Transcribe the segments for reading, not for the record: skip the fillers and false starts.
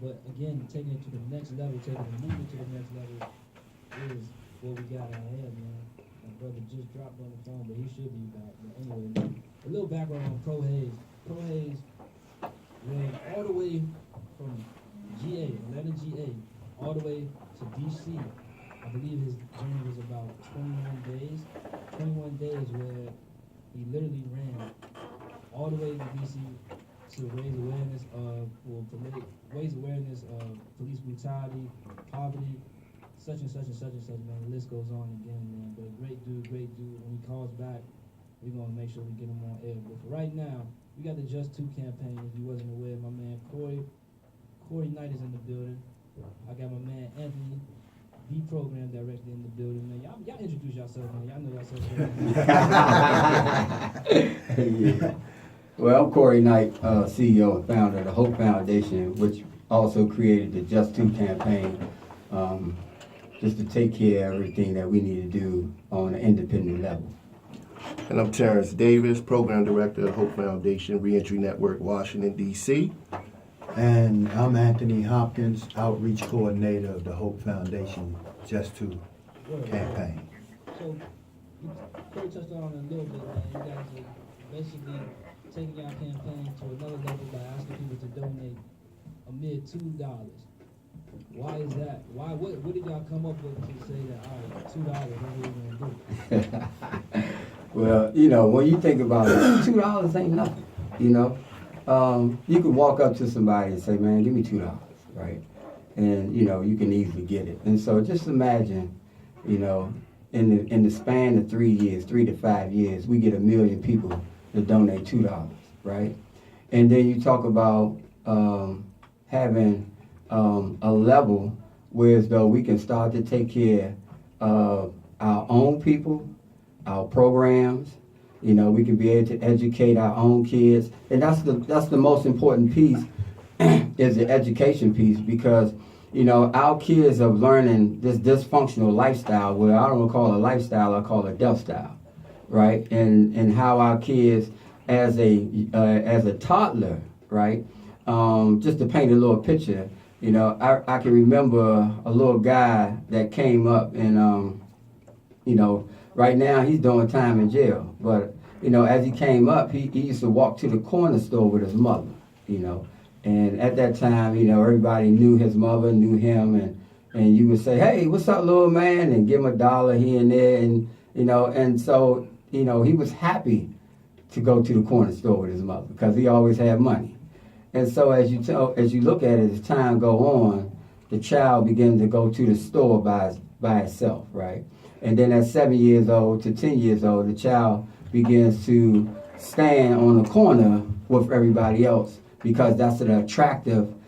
But again, taking it to the next level, taking the movement to the next level is what we got out here, man. My brother just dropped on the phone, but he should be back. But anyway, a little background on Pro Hayes. Pro Hayes ran all the way from GA, Atlanta GA, all the way to DC. I believe his journey was about 21 days. 21 days where he literally ran all the way to DC to raise awareness of, raise awareness of police brutality, poverty, such and such and such and such, man. The list goes on again, man. But great dude, great dude. When he calls back, we're gonna make sure we get him on air. But for right now, we got the Just2 campaign. If you wasn't aware, my man Corey Knight is in the building. I got my man Anthony, the program director, in the building, man. Y'all introduce yourself, man. Y'all know yourself. Yeah. Well, I'm Corey Knight, CEO and founder of the Hope Foundation, which also created the Just2 campaign, just to take care of everything that we need to do on an independent level. And I'm Terrence Davis, Program Director of Hope Foundation, Reentry Network, Washington, D.C. And I'm Anthony Hopkins, Outreach Coordinator of the Hope Foundation Just2 Campaign. So, Corey touched on it a little bit, man. You guys are basically taking your campaign to another level by asking people to donate a mere $2. Why is that? Why? What did y'all come up with to say that, all right, $2, that's what we're going to do? Well, when you think about it, $2 ain't nothing, You can walk up to somebody and say, man, give me $2, right? And, you can easily get it. And so just imagine, in the span of 3 years, 3 to 5 years, we get 1 million people to donate $2, right? And then you talk about having a level where as though we can start to take care of our own people, our programs. We can be able to educate our own kids, and that's the most important piece is the education piece, because our kids are learning this dysfunctional lifestyle, where I don't call it a lifestyle, I call it death style, right? And how our kids as a toddler, right? Just to paint a little picture, I can remember a little guy that came up and right now he's doing time in jail, but as he came up, he used to walk to the corner store with his mother, and at that time, everybody knew his mother, knew him, and you would say, hey, what's up, little man, and give him $1 here and there, and and so he was happy to go to the corner store with his mother because he always had money. And so as you look at it, as time go on, the child begins to go to the store by itself, right? And then at 7 years old to 10 years old, the child begins to stand on the corner with everybody else, because that's an attraction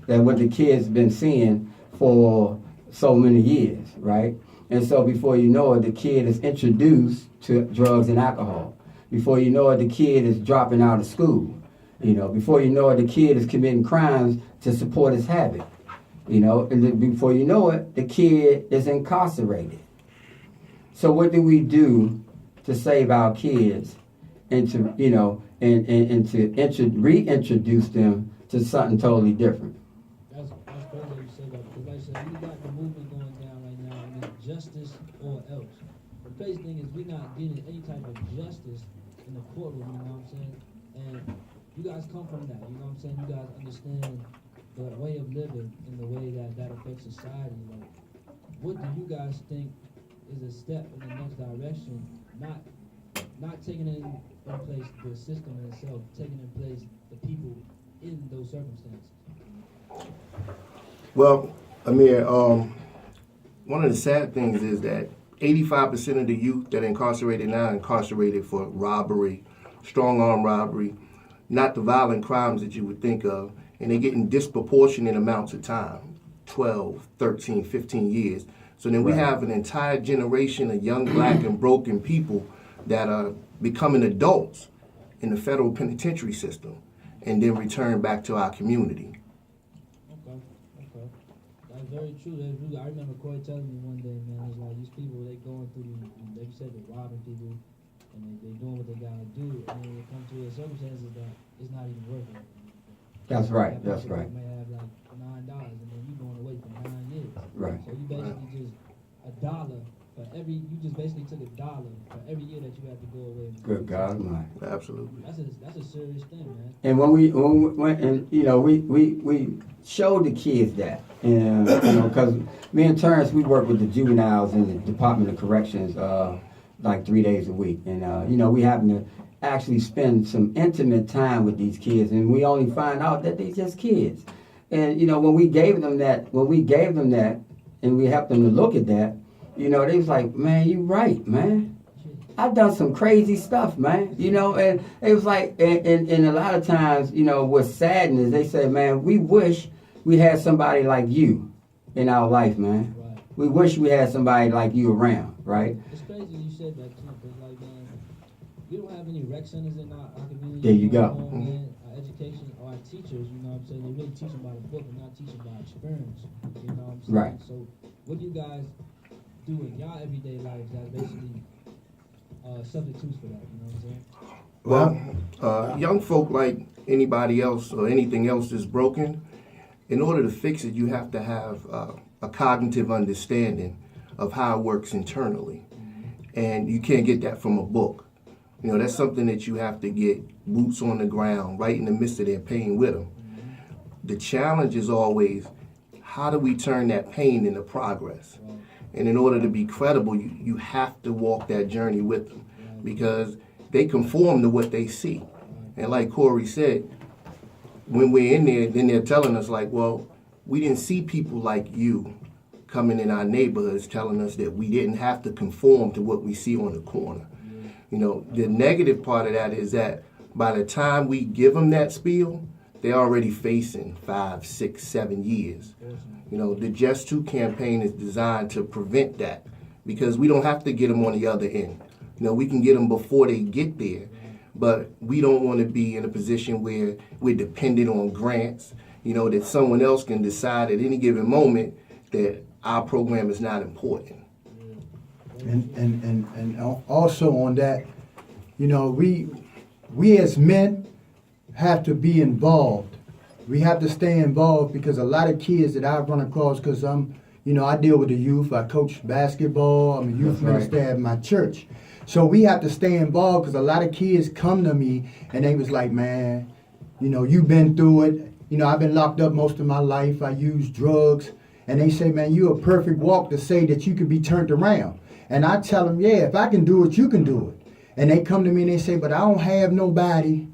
that what the kid's been seeing for so many years, right? And so before you know it, the kid is introduced to drugs and alcohol. Before you know it, the kid is dropping out of school. Before you know it, the kid is committing crimes to support his habit. And then before you know it, the kid is incarcerated. So what do we do to save our kids and to, and to reintroduce them to something totally different? That's crazy that you say that, because like I said, we got the movement going down right now, and it's justice or else. The crazy thing is we're not getting any type of justice in the courtroom, you know what I'm saying? And you guys come from that, you know what I'm saying? You guys understand the way of living and the way that affects society. Like, what do you guys think is a step in the next direction? Not taking in place the system in itself, taking in place the people in those circumstances. Well, Amir, one of the sad things is that 85% of the youth that are incarcerated now are incarcerated for robbery, strong arm robbery, not the violent crimes that you would think of, and they're getting disproportionate amounts of time, 12, 13, 15 years. So then we have an entire generation of young black and broken people that are becoming adults in the federal penitentiary system and then return back to our community. Okay. That's very true. I remember Corey telling me one day, man, it's like these people, they going through, like you said, they're robbing people, and they doing what they gotta do, and then it comes to the circumstances that it's not even worth it. That's right, That that's person right. may have like $9, and then you going away for 9 years. Right. So you basically just $1 for every. You just basically took $1 for every year that you had to go away. Good God Almighty. Absolutely. That's a serious thing, man. And when you know, we showed the kids that, and you know, because me and Terrence, we work with the juveniles in the Department of Corrections, like 3 days a week, and you know, we happen to actually spend some intimate time with these kids, and we only find out that they're just kids. And you know, when we gave them that, and we helped them to look at that, you know, they was like, man, you right, man. I've done some crazy stuff, man. You know, and it was like, and a lot of times, you know, what's saddening is they say, man, we wish we had somebody like you in our life, man. Right. We wish we had somebody like you around, right? It's crazy you said that too, because like, man, we don't have any rec centers in our community. There you go. Man, our education, our teachers, you know what I'm saying, they really teaching by the book and not teaching by experience. You know what I'm saying? Right. So what do you guys do in your everyday life that's basically substitutes for that, you know what I'm saying? Well, young folk, like anybody else or anything else that's broken, in order to fix it, you have to have a cognitive understanding of how it works internally. And you can't get that from a book. You know, that's something that you have to get boots on the ground, right in the midst of their pain with them. The challenge is always, how do we turn that pain into progress? And in order to be credible, you have to walk that journey with them, because they conform to what they see. And like Corey said, when we're in there, then they're telling us like, well, we didn't see people like you coming in our neighborhoods telling us that we didn't have to conform to what we see on the corner. You know, the negative part of that is that by the time we give them that spiel, they're already facing 5, 6, 7 years. You know, the Just2 campaign is designed to prevent that, because we don't have to get them on the other end. You know, we can get them before they get there, but we don't want to be in a position where we're dependent on grants, you know, that someone else can decide at any given moment that our program is not important. And also on that, you know, we as men have to be involved. We have to stay involved, because a lot of kids that I've run across, because you know, I deal with the youth. I coach basketball. I'm a youth minister at my church. So we have to stay involved, because a lot of kids come to me and they was like, man, you know, you've been through it. You know, I've been locked up most of my life. I used drugs. And they say, man, you're a perfect walk to say that you could be turned around. And I tell them, yeah, if I can do it, you can do it. And they come to me and they say, but I don't have nobody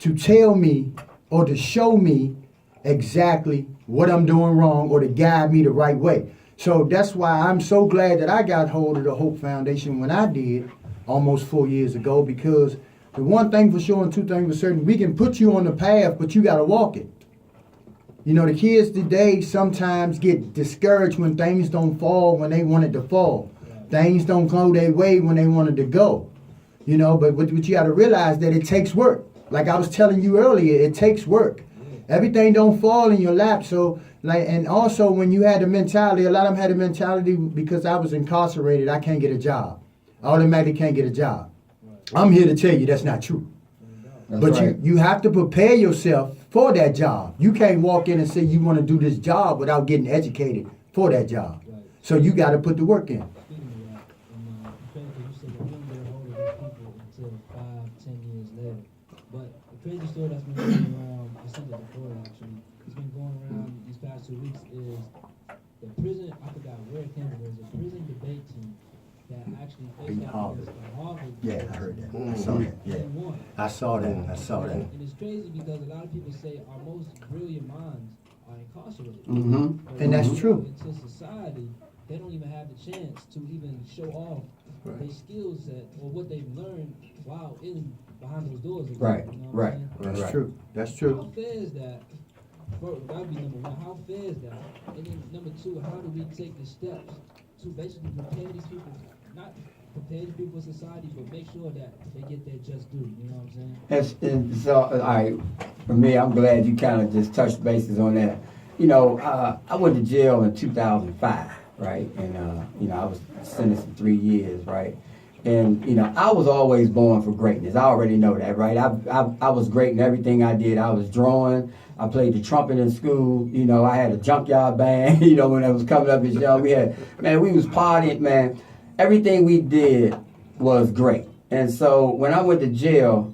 to tell me or to show me exactly what I'm doing wrong or to guide me the right way. So that's why I'm so glad that I got hold of the Hope Foundation when I did almost 4 years ago, because the one thing for sure and two things for certain, we can put you on the path, but you got to walk it. You know, the kids today sometimes get discouraged when things don't fall when they wanted to fall. Things don't go their way when they wanted to go. You know, but what you got to realize that it takes work. Like I was telling you earlier, it takes work. Everything don't fall in your lap. So, like, and also when you had the mentality, a lot of them had the mentality, because I was incarcerated, I can't get a job. I automatically can't get a job. I'm here to tell you that's not true. That's but right. you have to prepare yourself for that job. You can't walk in and say you want to do this job without getting educated for that job. Right. So you got to put the work in. Speaking of that, and you said that we don't get a hold of these people until 5, 10 years later. But the crazy story that's been going around, I sent it before actually, it's been going around these past 2 weeks, is the prison, I forgot where it came from, there's a prison debate team that actually faced off against the Harvard. Yeah, I heard that. I Mhm. saw that. Yeah, And won. I saw that. I saw that. And it's crazy because a lot of people say our most brilliant minds are incarcerated. Mm-hmm. But And that's when they true. go into society, they don't even have the chance to even show off their skill set or what they've learned while behind those doors. Right, You know what right. I'm saying? That's Right. true. That's How true. fair is that? That would be number one. How fair is that? And then number two, how do we take the steps to basically prepare these people, not prepare these people for society, but make sure that they get their just due. You know what I'm saying? And so, all right, for me, I'm glad you kind of just touched bases on that. You know, I went to jail in 2005, right? And, you know, I was sentenced to 3 years, right? And you know, I was always born for greatness. I already know that, right? I was great in everything I did. I was drawing. I played the trumpet in school. You know, I had a junkyard band. You know, when I was coming up as young, we was partying, man. Everything we did was great. And so when I went to jail,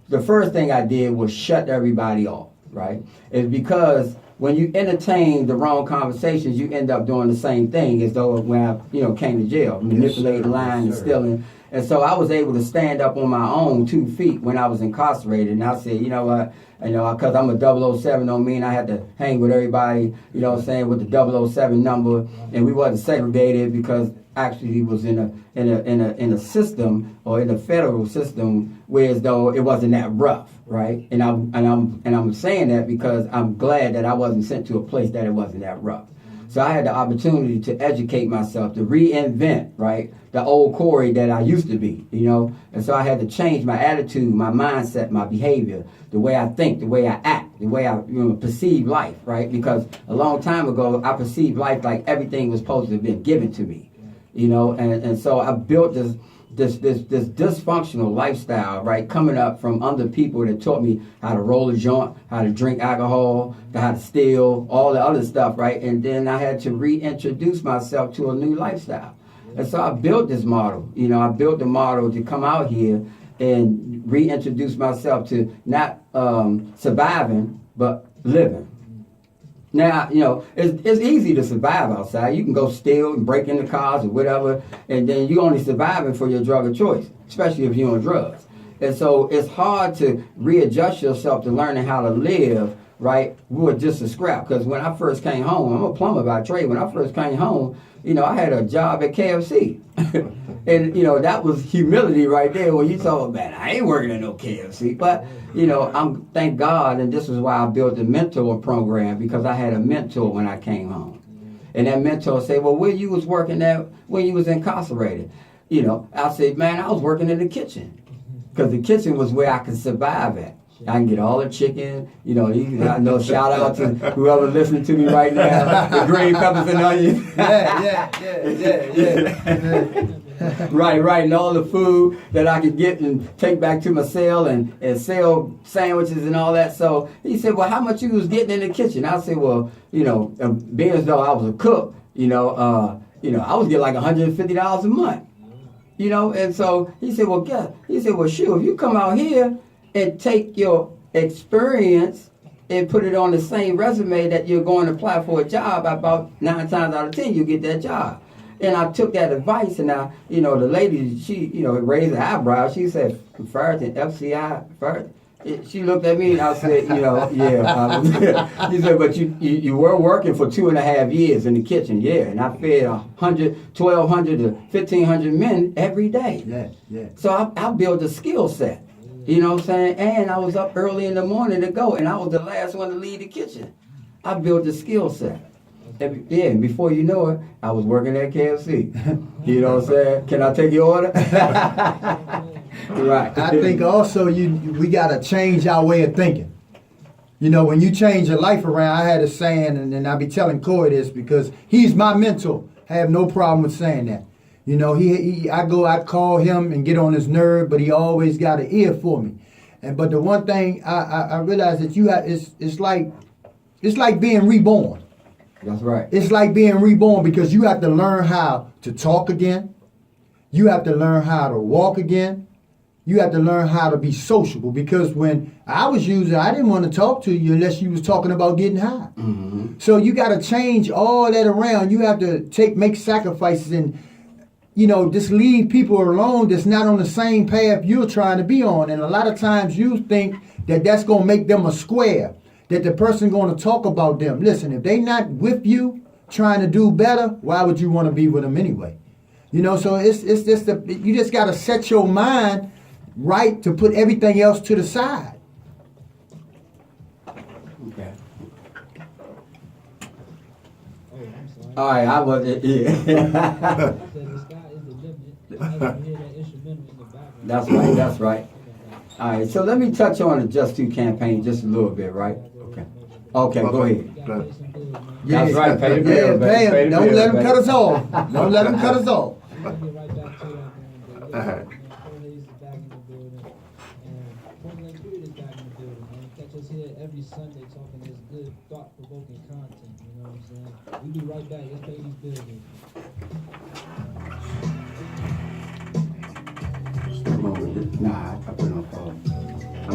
the first thing I did was shut everybody off, right? It's because when you entertain the wrong conversations, you end up doing the same thing as though when I, came to jail, manipulating, lying, and stealing. And so I was able to stand up on my own 2 feet when I was incarcerated. And I said, you know what, because I'm a 007 don't mean I had to hang with everybody, you know what I'm saying, with the 007 number. And we wasn't segregated because actually he was in a system or in a federal system where as though it wasn't that rough, right? And I'm saying that because I'm glad that I wasn't sent to a place that it wasn't that rough. So I had the opportunity to educate myself, to reinvent, right, the old Corey that I used to be, And so I had to change my attitude, my mindset, my behavior, the way I think, the way I act, the way I perceive life, right? Because a long time ago, I perceived life like everything was supposed to have been given to me, And so I built this dysfunctional lifestyle, right, coming up from under people that taught me how to roll a joint, how to drink alcohol, how to steal, all the other stuff, right? And then I had to reintroduce myself to a new lifestyle. And so I built this model. I built the model to come out here and reintroduce myself to not surviving, but living. Now, it's easy to survive outside. You can go steal and break into cars or whatever, and then you're only surviving for your drug of choice, especially if you're on drugs. And so it's hard to readjust yourself to learning how to live, right, with just a scrap. Because when I first came home, I'm a plumber by trade. When I first came home, I had a job at KFC. And, that was humility right there when you told, man, I ain't working at no KFC. But, thank God, and this is why I built the mentor program, because I had a mentor when I came home. And that mentor said, well, where you was working at when you was incarcerated? I said, man, I was working in the kitchen. Because the kitchen was where I could survive at. I can get all the chicken, I know, shout out to whoever listening to me right now, the green peppers and onions. Yeah. Right, and all the food that I could get and take back to my cell and sell sandwiches and all that. So he said, well, how much you was getting in the kitchen? I said, well, being as though I was a cook, I was getting like $150 a month, and so he said, well, shoot, if you come out here and take your experience and put it on the same resume that you're going to apply for a job, about 9 times out of 10, you get that job. And I took that advice, and the lady, she, raised her eyebrows. She said, Ferguson, FCI, Ferguson. She looked at me, and I said, yeah. She said, but you were working for 2.5 years in the kitchen, yeah. And I fed 1,200 to 1,500 men every day. Yeah. So I built a skill set. You know what I'm saying? And I was up early in the morning to go, and I was the last one to leave the kitchen. I built a skill set. And before you know it, I was working at KFC. You know what I'm saying? Can I take your order? Right. I think also we got to change our way of thinking. When you change your life around, I had a saying, and I be telling Corey this because he's my mentor. I have no problem with saying that. I call him and get on his nerve, but he always got an ear for me. But the one thing I realized that it's like being reborn. That's right. It's like being reborn because you have to learn how to talk again. You have to learn how to walk again. You have to learn how to be sociable because when I was using, I didn't want to talk to you unless you was talking about getting high. Mm-hmm. So you got to change all that around. You have to make sacrifices and just leave people alone that's not on the same path you're trying to be on. And a lot of times you think that that's going to make them a square, that the person going to talk about them. Listen, if they not with you trying to do better, why would you want to be with them anyway? So it's just you just got to set your mind right to put everything else to the side. Okay. Oh, I'm sorry. All right, I was, yeah. That's right. All right, so let me touch on the Just2 campaign just a little bit, right? Okay, go ahead. That's right, pay the bill, pay him. Don't let him cut us off. Don't let him cut us off. Uh-huh. Pro Hayes is back in the building, and Portland Creed is back in the building, man. Catch us here every Sunday talking this good, thought-provoking content, you know what I'm saying? We be right back. Let's pay these bills. Come on with it. Nah, I